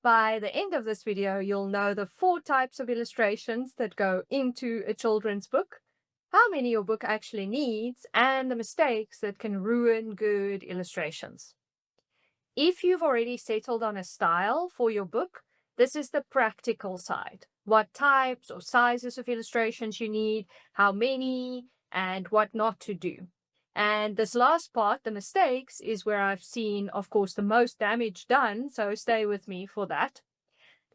By the end of this video, you'll know the 4 types of illustrations that go into a children's book, how many your book actually needs, and the mistakes that can ruin good illustrations. If you've already settled on a style for your book, this is the practical side. What types or sizes of illustrations you need, how many, and what not to do. And this last part, the mistakes, is where I've seen, of course, the most damage done, so stay with me for that.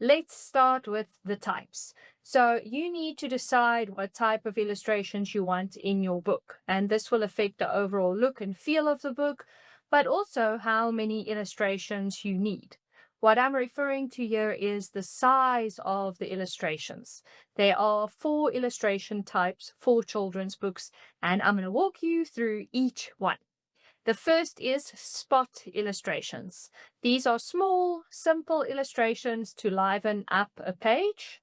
Let's start with the types. So you need to decide what type of illustrations you want in your book, and this will affect the overall look and feel of the book, but also how many illustrations you need. What I'm referring to here is the size of the illustrations. There are 4 illustration types for children's books, and I'm going to walk you through each one. The first is spot illustrations. These are small, simple illustrations to liven up a page.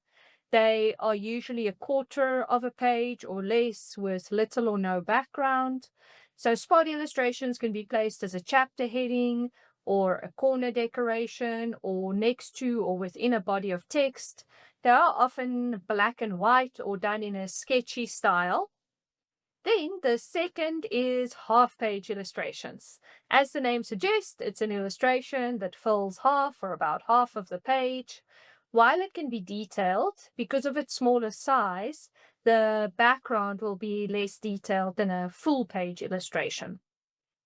They are usually a quarter of a page or less with little or no background. So spot illustrations can be placed as a chapter heading or a corner decoration or next to or within a body of text. They are often black and white or done in a sketchy style. Then the second is half-page illustrations. As the name suggests, it's an illustration that fills half or about half of the page. While it can be detailed, because of its smaller size, the background will be less detailed than a full-page illustration.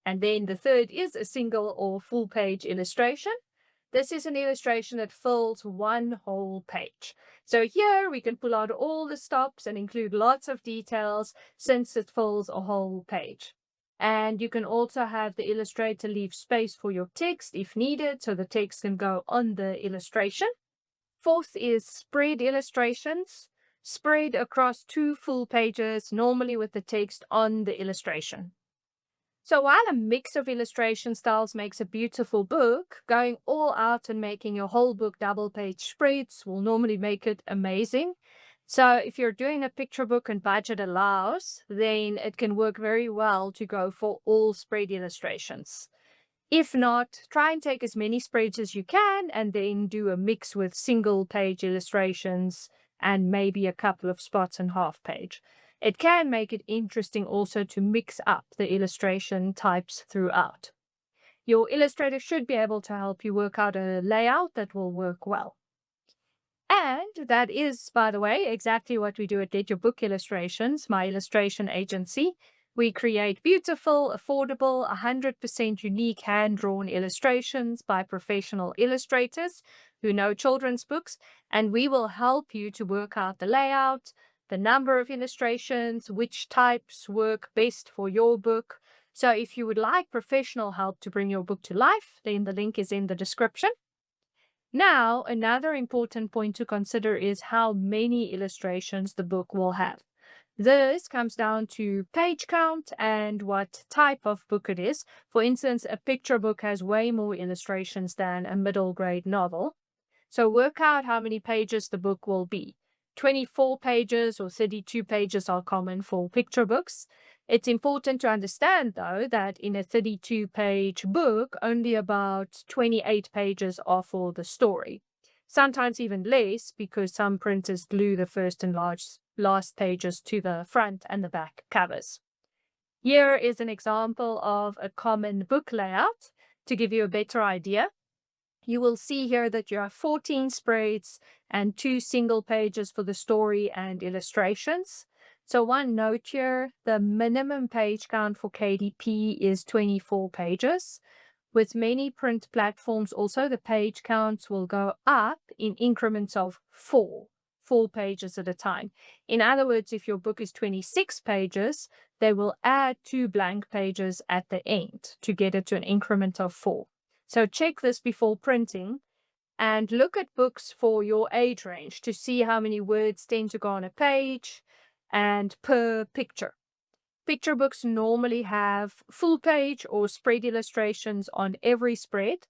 And then the third is a single or full-page illustration. This is an illustration that fills one whole page. So here we can pull out all the stops and include lots of details since it fills a whole page. And you can also have the illustrator leave space for your text if needed, so the text can go on the illustration. Fourth is spread illustrations, spread across 2 full pages, normally with the text on the illustration. So while a mix of illustration styles makes a beautiful book, going all out and making your whole book double-page spreads will normally make it amazing. So if you're doing a picture book and budget allows, then it can work very well to go for all spread illustrations. If not, try and take as many spreads as you can and then do a mix with single-page illustrations and maybe a couple of spots and half-page. It can make it interesting also to mix up the illustration types throughout. Your illustrator should be able to help you work out a layout that will work well. And that is, by the way, exactly what we do at Get Your Book Illustrations, my illustration agency. We create beautiful, affordable, 100% unique hand-drawn illustrations by professional illustrators who know children's books, and we will help you to work out the layout, the number of illustrations, which types work best for your book. So if you would like professional help to bring your book to life, then the link is in the description. Now, another important point to consider is how many illustrations the book will have. This comes down to page count and what type of book it is. For instance, a picture book has way more illustrations than a middle grade novel. So work out how many pages the book will be. 24 pages or 32 pages are common for picture books. It's important to understand, though, that in a 32-page book, only about 28 pages are for the story. Sometimes even less, because some printers glue the first and last pages to the front and the back covers. Here is an example of a common book layout to give you a better idea. You will see here that you have 14 spreads and 2 single pages for the story and illustrations. So one note here, the minimum page count for KDP is 24 pages. With many print platforms also, the page counts will go up in increments of 4 pages at a time. In other words, if your book is 26 pages, they will add 2 blank pages at the end to get it to an increment of 4. So check this before printing and look at books for your age range to see how many words tend to go on a page and per picture. Picture books normally have full page or spread illustrations on every spread.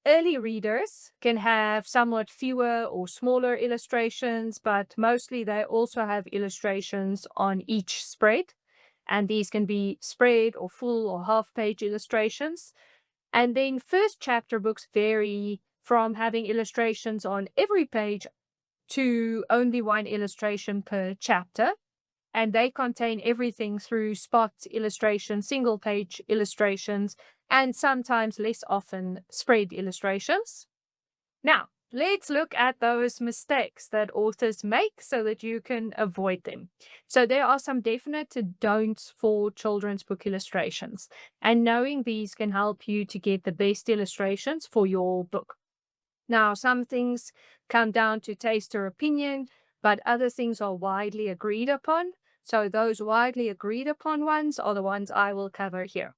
Early readers can have somewhat fewer or smaller illustrations, but mostly they also have illustrations on each spread. And these can be spread or full or half-page illustrations. And then first chapter books vary from having illustrations on every page to only one illustration per chapter. And they contain everything through spot illustrations, single page illustrations, and sometimes less often spread illustrations. Now, let's look at those mistakes that authors make so that you can avoid them. So, there are some definite don'ts for children's book illustrations, and knowing these can help you to get the best illustrations for your book. Now, some things come down to taste or opinion, but other things are widely agreed upon. So, those widely agreed upon ones are the ones I will cover here.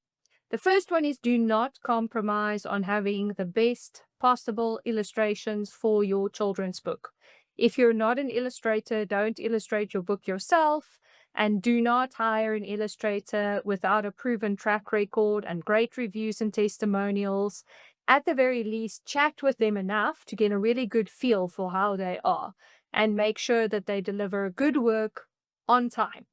The first one is do not compromise on having the best possible illustrations for your children's book. If you're not an illustrator, don't illustrate your book yourself, and do not hire an illustrator without a proven track record and great reviews and testimonials. At the very least, chat with them enough to get a really good feel for how they are and make sure that they deliver good work on time.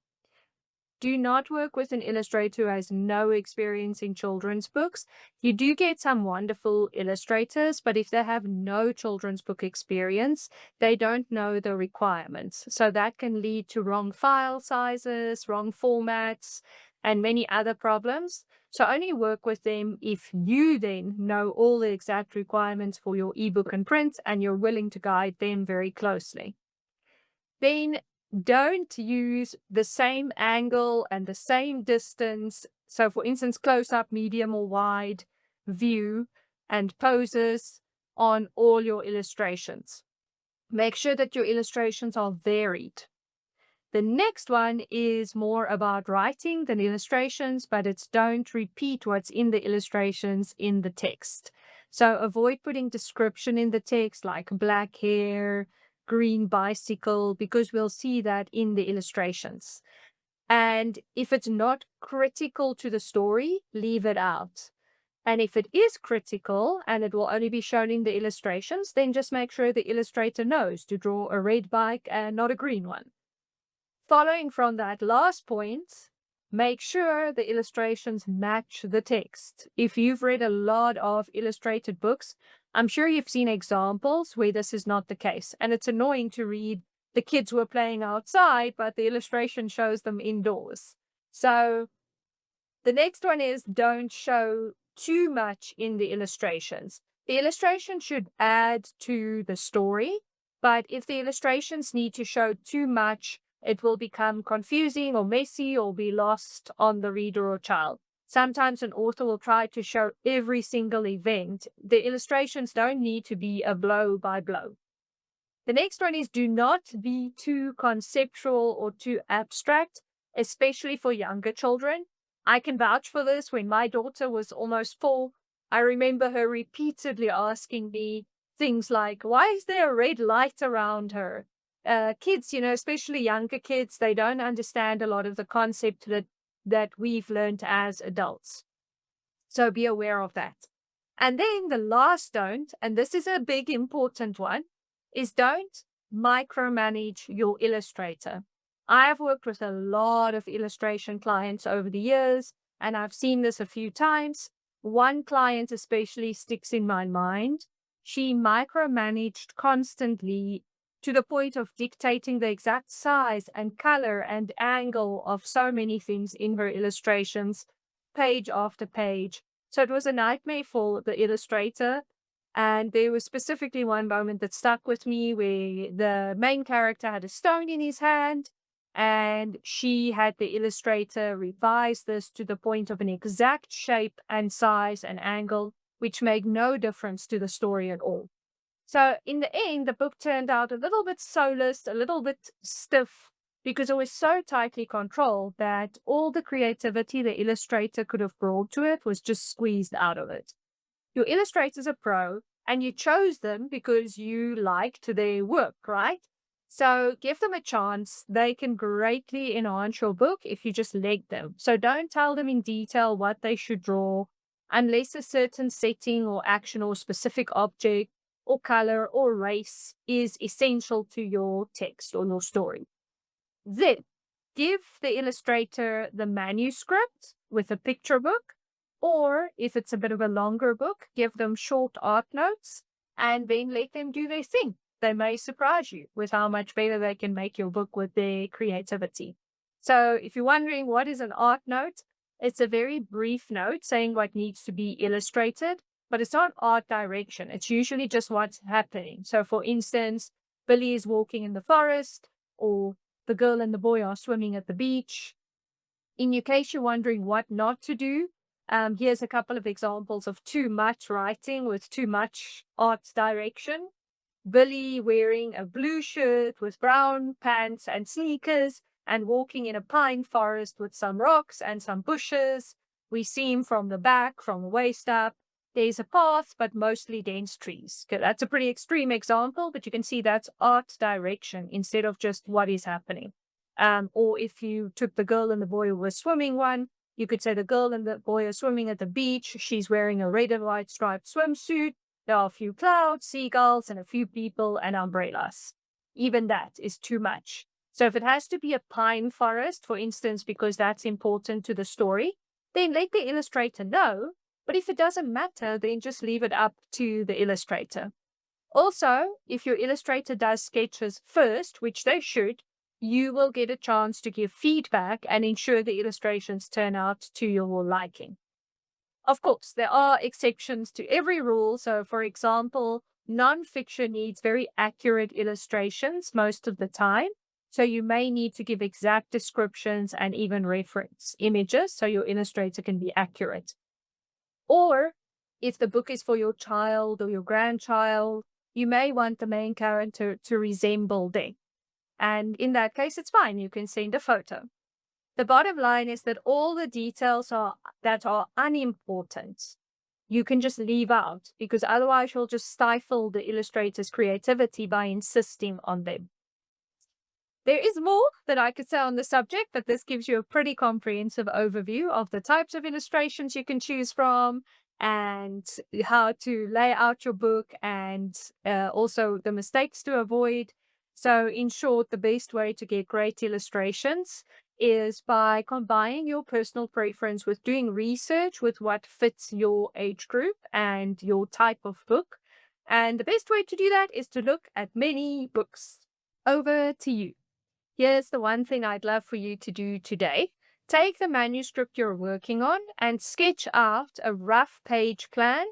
Do not work with an illustrator who has no experience in children's books. You do get some wonderful illustrators, but if they have no children's book experience, they don't know the requirements. So that can lead to wrong file sizes, wrong formats, and many other problems. So only work with them if you then know all the exact requirements for your ebook and print and you're willing to guide them very closely. Then don't use the same angle and the same distance. So, for instance, close up, medium, or wide view and poses on all your illustrations. Make sure that your illustrations are varied. The next one is more about writing than illustrations, but it's don't repeat what's in the illustrations in the text. So avoid putting description in the text like black hair, green bicycle, because we'll see that in the illustrations. And if it's not critical to the story, leave it out. And if it is critical and it will only be shown in the illustrations, then just make sure the illustrator knows to draw a red bike and not a green one. Following from that last point, make sure the illustrations match the text. If you've read a lot of illustrated books, I'm sure you've seen examples where this is not the case. And it's annoying to read the kids were playing outside, but the illustration shows them indoors. So the next one is don't show too much in the illustrations. The illustration should add to the story, but if the illustrations need to show too much, it will become confusing or messy or be lost on the reader or child. Sometimes an author will try to show every single event. The illustrations don't need to be a blow by blow. The next one is do not be too conceptual or too abstract, especially for younger children. I can vouch for this. When my daughter was almost 4, I remember her repeatedly asking me things like, why is there a red light around her? Kids, especially younger kids, they don't understand a lot of the concept that we've learned as adults. So be aware of that. And then the last don't, and this is a big important one, is don't micromanage your illustrator. I have worked with a lot of illustration clients over the years, and I've seen this a few times. One client especially sticks in my mind. She micromanaged constantly to the point of dictating the exact size and color and angle of so many things in her illustrations, page after page. So it was a nightmare for the illustrator. And there was specifically one moment that stuck with me where the main character had a stone in his hand, and she had the illustrator revise this to the point of an exact shape and size and angle, which made no difference to the story at all. So in the end, the book turned out a little bit soulless, a little bit stiff, because it was so tightly controlled that all the creativity the illustrator could have brought to it was just squeezed out of it. Your illustrator's a pro, and you chose them because you liked their work, right? So give them a chance. They can greatly enhance your book if you just let them. So don't tell them in detail what they should draw unless a certain setting or action or specific object or color or race is essential to your text or your story. Then give the illustrator the manuscript with a picture book, or if it's a bit of a longer book, give them short art notes and then let them do their thing. They may surprise you with how much better they can make your book with their creativity. So if you're wondering what is an art note, it's a very brief note saying what needs to be illustrated, but it's not art direction. It's usually just what's happening. So for instance, Billy is walking in the forest, or the girl and the boy are swimming at the beach. In your case, you're wondering what not to do. Here's a couple of examples of too much writing with too much art direction. Billy wearing a blue shirt with brown pants and sneakers and walking in a pine forest with some rocks and some bushes. We see him from the back, from the waist up. There's a path, but mostly dense trees. Okay, that's a pretty extreme example, but you can see that's art direction instead of just what is happening. Or if you took the girl and the boy who were swimming one, you could say the girl and the boy are swimming at the beach. She's wearing a red and white striped swimsuit. There are a few clouds, seagulls, and a few people and umbrellas. Even that is too much. So if it has to be a pine forest, for instance, because that's important to the story, then let the illustrator know. But if it doesn't matter, then just leave it up to the illustrator. Also, if your illustrator does sketches first, which they should, you will get a chance to give feedback and ensure the illustrations turn out to your liking. Of course, there are exceptions to every rule. So, for example, nonfiction needs very accurate illustrations most of the time. So, you may need to give exact descriptions and even reference images so your illustrator can be accurate. Or if the book is for your child or your grandchild, you may want the main character to resemble them. And in that case, it's fine. You can send a photo. The bottom line is that all the details that are unimportant, you can just leave out, because otherwise you'll just stifle the illustrator's creativity by insisting on them. There is more that I could say on the subject, but this gives you a pretty comprehensive overview of the types of illustrations you can choose from and how to lay out your book, and also the mistakes to avoid. So in short, the best way to get great illustrations is by combining your personal preference with doing research with what fits your age group and your type of book. And the best way to do that is to look at many books. Over to you. Here's the one thing I'd love for you to do today. Take the manuscript you're working on and sketch out a rough page plan,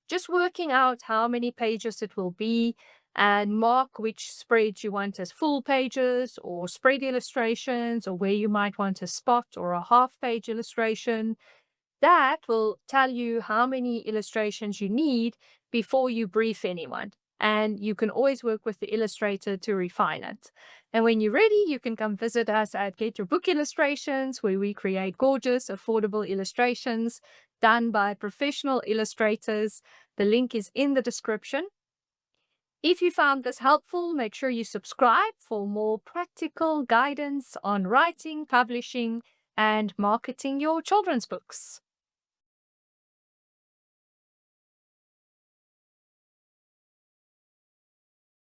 just working out how many pages it will be, and mark which spreads you want as full pages or spread illustrations, or where you might want a spot or a half-page illustration. That will tell you how many illustrations you need before you brief anyone. And you can always work with the illustrator to refine it. And when you're ready, you can come visit us at Get Your Book Illustrations, where we create gorgeous, affordable illustrations done by professional illustrators. The link is in the description. If you found this helpful, make sure you subscribe for more practical guidance on writing, publishing, and marketing your children's books.